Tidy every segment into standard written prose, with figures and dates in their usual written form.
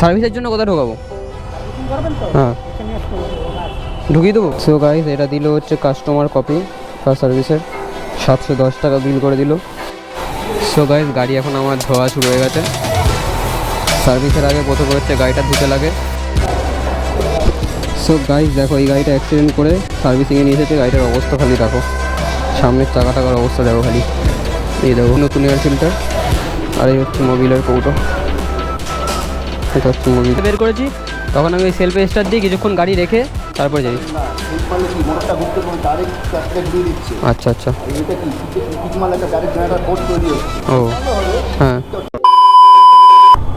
সার্ভিসের জন্য কোথায় ঢোকাবো? হ্যাঁ, ঢুকিয়ে দেবো। সো গাইস, এটা দিল হচ্ছে কাস্টমার কপি ফার্স্ট সার্ভিসের, 710 টাকা বিল করে দিল। সো গাইস, গাড়ি এখন আমার ধোয়া শুরু হয়ে গেছে। সার্ভিসের আগে প্রথমে হচ্ছে গাড়িটা ধুতে লাগে। সো গাইস দেখো, এই গাড়িটা অ্যাক্সিডেন্ট করে সার্ভিসিংয়ে নিয়ে এসেছে। গাড়িটার অবস্থা খালি দেখো, সামনের চাকা টাকার অবস্থা দেখো খালি। এই দেখো নতুন এয়ার ফিল্টার, আর এই হচ্ছে মোবিলের কৌটো। এটা হচ্ছে মোবিল বের করেছি, তখন আমি ওই সেলফে স্টার্ট দিয়ে কিছুক্ষণ গাড়ি রেখে তারপর যাই। আচ্ছা আচ্ছা, ও হ্যাঁ।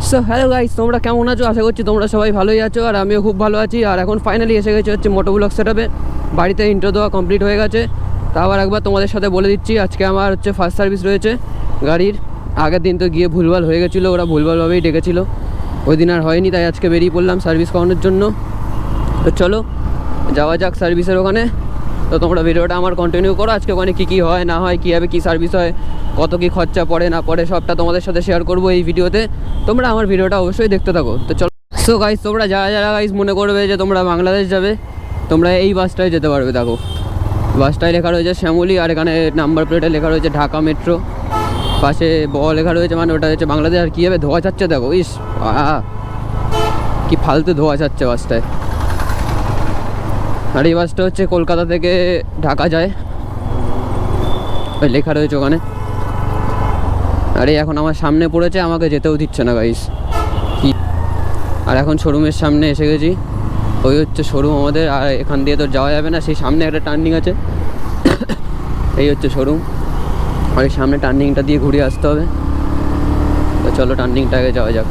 সো হ্যালো গাইস, তোমরা কেমন আছো? আশা করছি তোমরা সবাই ভালোই আছো, আর আমিও খুব ভালো আছি। আর এখন ফাইনালি এসে গেছে হচ্ছে মোটো ব্লগ সেটআপে। বাড়িতে ইন্ট্রো দেওয়া কমপ্লিট হয়ে গেছে। তা আবার একবার তোমাদের সাথে বলে দিচ্ছি, আজকে আমার হচ্ছে ফার্স্ট সার্ভিস রয়েছে গাড়ির। আগের দিন তো গিয়ে ভুলভাল হয়ে গেছিলো, ওরা ভুলভালভাবেই ডেকেছিলো, ওই দিন আর হয়নি, তাই আজকে বেরিয়ে পড়লাম সার্ভিস করানোর জন্য। তো চলো যাওয়া যাক সার্ভিসের ওখানে। তো তোমরা ভিডিওটা আমার কন্টিনিউ করো, আজকে ওখানে কী কী হয় না হয়, কীভাবে কী সার্ভিস হয়, কত কী খরচা পড়ে না পড়ে, সবটা তোমাদের সাথে শেয়ার করবো এই ভিডিওতে। তোমরা আমার ভিডিওটা অবশ্যই দেখতে থাকো। তো চলো। সো গাইস, তোমরা যারা যারা গাইস মনে করবে যে তোমরা বাংলাদেশ যাবে, তোমরা এই বাসটায় যেতে পারবে। দেখো বাসটায় লেখা রয়েছে শ্যামলী, আর এখানে নাম্বার প্লেটে লেখা রয়েছে ঢাকা মেট্রো, পাশে লেখা রয়েছে, মানে ওটা হচ্ছে বাংলাদেশ। আর কীভাবে ধোয়া ছাড়ছে দেখো, ইস কি ফালতু ধোয়া ছাড়ছে বাসটায়। আর এই বাসটা হচ্ছে কলকাতা থেকে ঢাকা যায়, ওই লেখা রয়েছে ওখানে। আরে এখন আমার সামনে পড়েছে, আমাকে যেতেও দিচ্ছে না গাইস কি। আর এখন শোরুমের সামনে এসে গেছি, ওই হচ্ছে শোরুম আমাদের। আর এখান দিয়ে তো যাওয়া যাবে না, সেই সামনে একটা টার্নিং আছে, এই হচ্ছে শোরুম। আর এই সামনে টার্নিংটা দিয়ে ঘুরে আসতে হবে। তো চলো টার্নিংটা আগে যাওয়া যাক।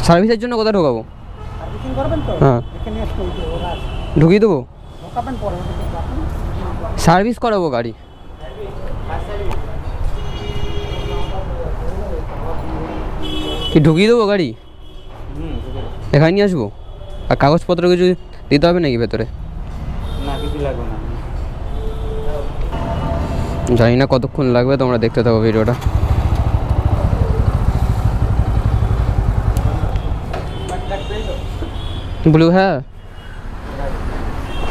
সার্ভিসের জন্য কোথায় ঢোকাবো? হ্যাঁ, ঢুকিয়ে দেবো। সার্ভিস করাবো গাড়ি। কি ঢুকিয়ে দেবো গাড়ি? এখানে নিয়ে আসবো? আর কাগজপত্র কিছু দিতে হবে নাকি ভেতরে? না, কিছু লাগবে না। জানি না কতক্ষণ লাগবে, তোমরা দেখতে থাকো ভিডিওটা। ব্লু হ্যাঁ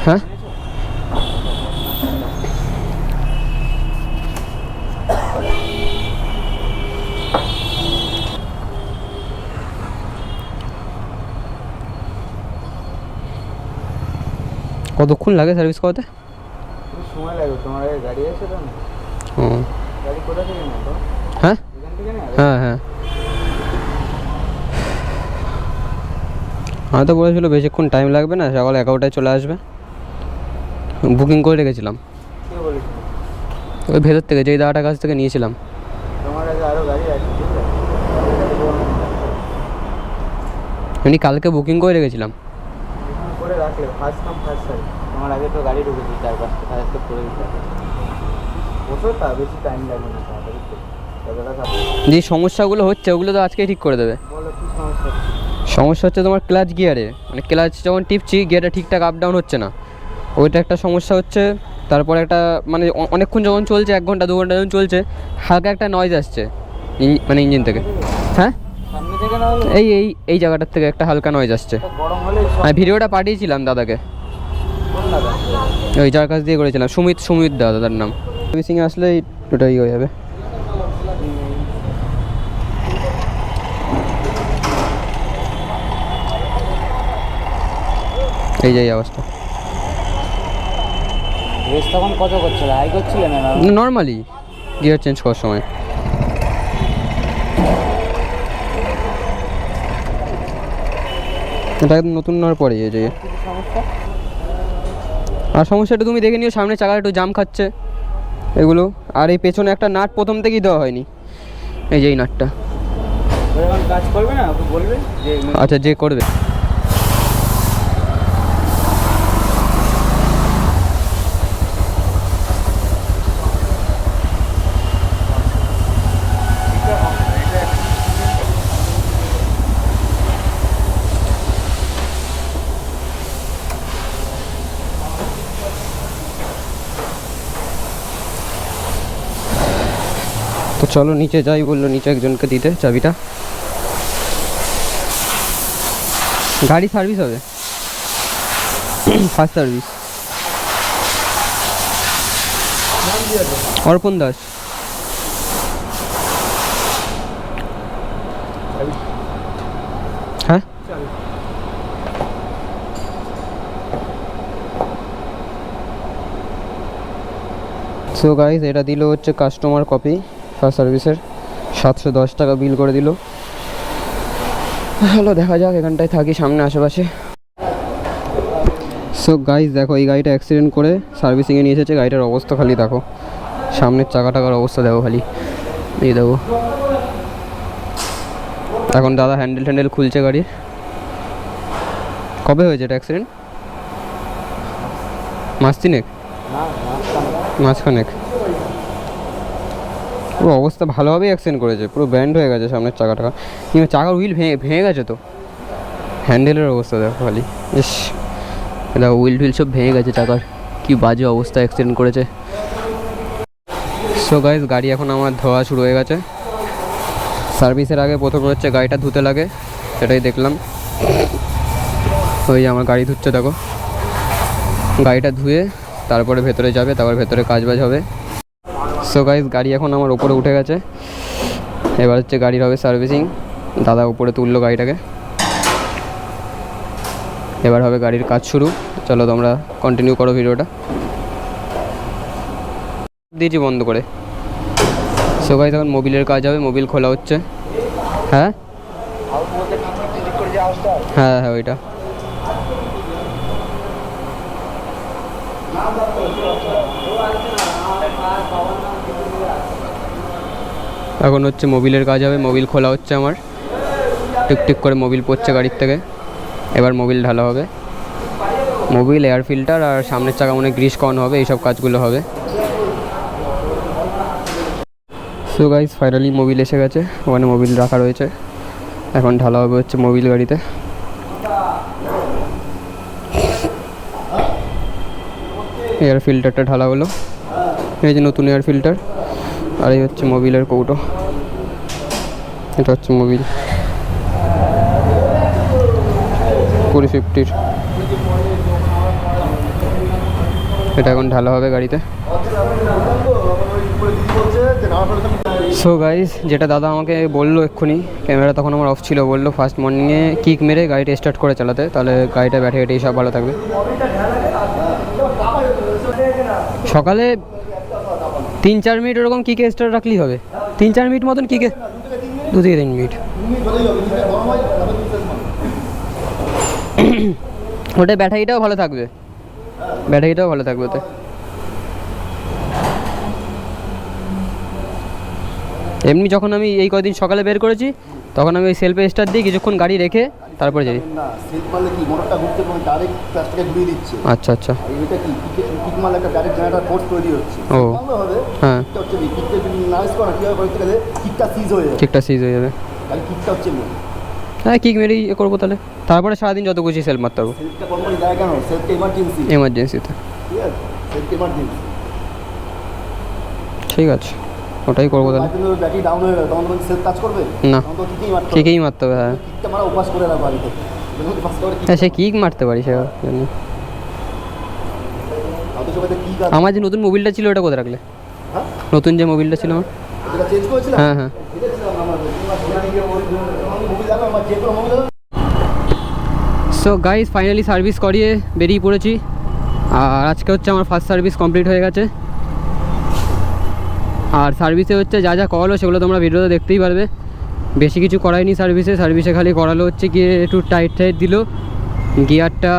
হ্যাঁ, কতক্ষণ লাগে সার্ভিস করাতে? সময় লাগবে, তোমার গাড়ি আছে তো? ও গাড়ি কোথা থেকে নেবো? হ্যাঁ এখান থেকে নেবে? হ্যাঁ হ্যাঁ, আমি তো বলেছিল বেশিক্ষণ টাইম লাগবে না, সকাল 11টায় চলে আসবে। বুকিং করে রেখেছিলাম কে বলেছিল? ওই ভেতর থেকে, যেই দাদাটার কাছ থেকে নিয়েছিলাম। তোমার আগে আরও গাড়ি আছে, ঠিক আছে? এমনি কালকে বুকিং করে রেখেছিলাম। বুকিং করে রাখলে ফার্স্ট কাম ফার্স্ট সার্ভিস। তোমার আগে তো গাড়ি ঢুকেছি 4-5টা, তার তো করে দিতে হবে। বসো, তা বেশি টাইম লাগবে না, তাড়াতাড়ি যে সমস্যাগুলো হচ্ছে ওগুলো তো আজকেই ঠিক করে দেবে। বলো কী সমস্যা? সমস্যা হচ্ছে তোমার ক্লাচ গিয়ারে, মানে ক্লাচ যখন টিপছি গিয়ারটা ঠিকঠাক আপ ডাউন হচ্ছে না, ওইটা একটা সমস্যা হচ্ছে। তারপর একটা মানে অনেকক্ষণ যখন চলছে, 1 ঘন্টা 2 ঘন্টা যখন চলছে, হালকা একটা নয়েজ আসছে মানে ইঞ্জিন থেকে। হ্যাঁ, সামনে থেকে না হলে এই এই এই জায়গাটার থেকে একটা হালকা নয়েজ আসছে। গরম হলে আমি ভিডিওটা পাঠিয়েছিলাম দাদাকে, কোন দাদা? ওই যার কাছ দিয়ে করেছিলাম, সুমিত দাদার নাম। সার্ভিসিংয়ে আসলে ওটাই হয়ে যাবে। এই যে এই অবস্থা। রেস তখন কত করছিলে? হাই করছিলে না? নর্মালি গিয়ার চেঞ্জ করার সময়। এটা একদম নতুন নেওয়ার পরে এই যে সমস্যা। আর সমস্যাটা তুমি দেখে নিও, সামনে চাকাটা একটু জাম খাচ্ছে এগুলো। আর এই পেছনে একটা নাট প্রথম থেকেই দেওয়া হয়নি, এই যে এই নাটটা। এখন কাজ করবে না, ওকে বলবে যে আচ্ছা, যে করবে। চলো নিচে যাই, বললো নিচে একজনকে দিতে চাবিটা। গাড়ি সার্ভিস হবে, ফার্স্ট সার্ভিস। অর্পণ দাস। হ্যাঁ সো গাইস, এটা দিল হচ্ছে কাস্টমার কপি ফার্স্ট সার্ভিসের, 710 টাকা বিল করে দিল। হ্যালো, দেখা যাক, এখানটায় থাকি সামনে আশেপাশে। সো গাইস দেখো, এই গাড়িটা অ্যাক্সিডেন্ট করে সার্ভিসিংয়ে নিয়ে এসেছে। গাড়িটার অবস্থা খালি দেখো, সামনের চাকা টাকার অবস্থা দেখো খালি, এই দেখো। এখন দাদা হ্যান্ডেল ট্যান্ডেল খুলছে গাড়ির। কবে হয়েছে এটা অ্যাক্সিডেন্ট? মাস তিনেক, মাসখানেক। পুরো অবস্থা ভালোভাবেই অ্যাক্সিডেন্ট করেছে, পুরো ব্যান্ড হয়ে গেছে সামনের চাকা টাকা, কিন্তু চাকার হুইল ভেঙে গেছে। তো হ্যান্ডেলের অবস্থা দেখো খালি, ইস দেখো হুইল টুইল সব ভেঙে গেছে চাকার, কি বাজে অবস্থা, অ্যাক্সিডেন্ট করেছে। সো গাইস, গাড়ি এখন আমার ধোয়া শুরু হয়ে গেছে। সার্ভিসের আগে প্রথমে হচ্ছে গাড়িটা ধুতে লাগে, সেটাই দেখলাম। ওই আমার গাড়ি ধুচ্ছে দেখো, গাড়িটা ধুয়ে তারপরে ভেতরে যাবে, তারপর ভেতরে কাজবাজ হবে। সো গাইস, গাড়ি এখন আমার ওপরে উঠে গেছে, এবার হচ্ছে গাড়ির হবে সার্ভিসিং। দাদা উপরে তুললো গাড়িটাকে, এবার হবে গাড়ির কাজ শুরু। চলো তোমরা কন্টিনিউ করো ভিডিওটা, দিয়েছি বন্ধ করে। সো গাইস, এখন মোবিলের কাজ হবে, মোবিল খোলা হচ্ছে। হ্যাঁ হ্যাঁ হ্যাঁ ওইটা। এখন হচ্ছে মোবিলের কাজ হবে, মোবিল খোলা হচ্ছে আমার, টিকটিক করে মোবিল পড়ছে গাড়ির থেকে। এবার মোবিল ঢালা হবে, মোবিল, এয়ার ফিল্টার আর সামনের চাকা মনে গ্রিস করানো হবে, এইসব কাজগুলো হবে। সো গাইস, ফাইনালি মোবিল এসে গেছে, ওখানে মোবিল রাখা রয়েছে। এখন ঢালা হবে হচ্ছে মোবিল গাড়িতে। এয়ার ফিল্টারটা ঢালা হলো, এই যে নতুন এয়ার ফিল্টার, আর এই হচ্ছে মোবিলের কৌটো, এটা হচ্ছে মোবিল 2050-র। এটা এখন ঢালা হবে গাড়িতে। সো গাইস, যেটা দাদা আমাকে বললো এক্ষুনি, ক্যামেরা তখন আমার অফ ছিল, বললো ফার্স্ট মর্নিংয়ে কিক মেরে গাড়িটা স্টার্ট করে চালাতে, তাহলে গাড়িটা ব্যাটারি সব ভালো থাকবে। সকালে 3-4 মিনিট ওরকম কিকে স্টার্ট রাখলেই হবে, 3-4 মিনিট মতন কিকে, 2-3 মিনিট। ওটা ব্যাটারিটাও ভালো থাকবে, ব্যাটারিটাও ভালো থাকবে ওতে। এমনি যখন আমি এই কদিন সকালে বের করেছি, তখন আমি ওই সেলফে স্টার্ট দিয়ে কিছুক্ষণ গাড়ি রেখে তারপরে যাই। আচ্ছা আচ্ছা, ও হ্যাঁ, কিকটা সিজ হয়ে যাবে। হ্যাঁ, কিক মেরেই করবো তাহলে, তারপরে সারাদিন যত খুশি সেলফ মারতে পারবো এমার্জেন্সিতে। ঠিক আছে, ওটাই করবো তাহলে। না, কিকেই মারতে হবে। হ্যাঁ হ্যাঁ, সে কিক মারতে পারি, সে জানি। আমার যে নতুন মোবিলটা ছিল ওটা কোথায় রাখলে? নতুন যে মোবিলটা ছিল আমার, হ্যাঁ হ্যাঁ। সো গাইস, ফাইনালি সার্ভিস করিয়ে বেরিয়ে পড়েছি, আর আজকে হচ্ছে আমার ফার্স্ট সার্ভিস কমপ্লিট হয়ে গেছে। আর সার্ভিসে হচ্ছে যা যা করালো সেগুলো তোমরা ভিডিওতে দেখতেই পারবে। বেশি কিছু করায়নি সার্ভিসে খালি করালো হচ্ছে গিয়ে একটু টাইট দিল গিয়ারটা,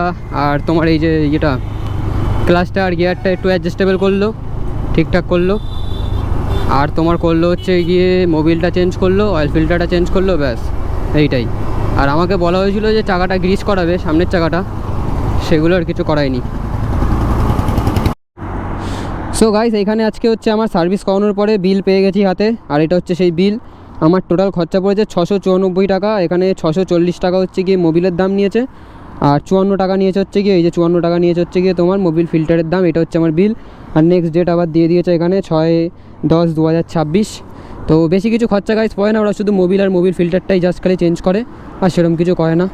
আর তোমার এই যে ইয়েটা ক্লাচটা আর গিয়ারটা একটু অ্যাডজাস্টেবল করলো, ঠিকঠাক করলো। আর তোমার করলো হচ্ছে গিয়ে মোবিলটা চেঞ্জ করলো, অয়েল ফিল্টারটা চেঞ্জ করলো, ব্যাস এইটাই। আর আমাকে বলা হয়েছিল যে চাকাটা গ্রিস করাবে, সামনের চাকাটা, সেগুলো আর কিছু করায়নি। সো গাইস, এখানে আজকে হচ্ছে আমার সার্ভিস করানোর পরে বিল পেয়ে গেছি হাতে, আর এটা হচ্ছে সেই বিল। আমার টোটাল খরচা পড়েছে 694 টাকা। এখানে 640 টাকা হচ্ছে গিয়ে মোবিলের দাম নিয়েছে, আর 54 টাকা নিয়েছে হচ্ছে গিয়ে, এই যে 54 টাকা নিয়েছে হচ্ছে গিয়ে তোমার মোবিল ফিল্টারের দাম। এটা হচ্ছে আমার বিল। আর নেক্সট ডেট আবার দিয়ে দিয়েছে এখানে 6/10/2026। তো বেশি কিছু খরচা গাইস পড়ে না, ওরা শুধু মোবিল আর মোবিল ফিল্টারটাই জাস্ট খালি চেঞ্জ করে, আর সেরকম কিছু করে না।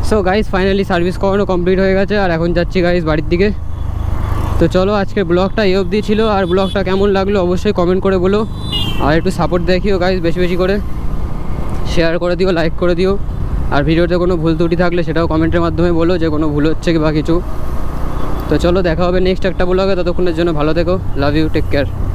সো গাইস ফাইনালি সার্ভিস করানো কমপ্লিট হয়ে গেছে, আর এখন যাচ্ছি গাইস বাড়ির দিকে। তো চলো আজকের ব্লগটা এই অবধি ছিল, আর ব্লগটা কেমন লাগলো অবশ্যই কমেন্ট করে বলো, আর একটু সাপোর্ট দেখিও গাইস বেশি বেশি করে, শেয়ার করে দিও, লাইক করে দিও, আর ভিডিওতে কোনো ভুল ত্রুটি থাকলে সেটাও কমেন্টের মাধ্যমে বলো যে কোনো ভুল হচ্ছে কি বা কিছু। তো চলো দেখা হবে নেক্সট একটা ব্লগে, ততক্ষণের জন্য ভালো থেকো, লাভ ইউ, টেক কেয়ার।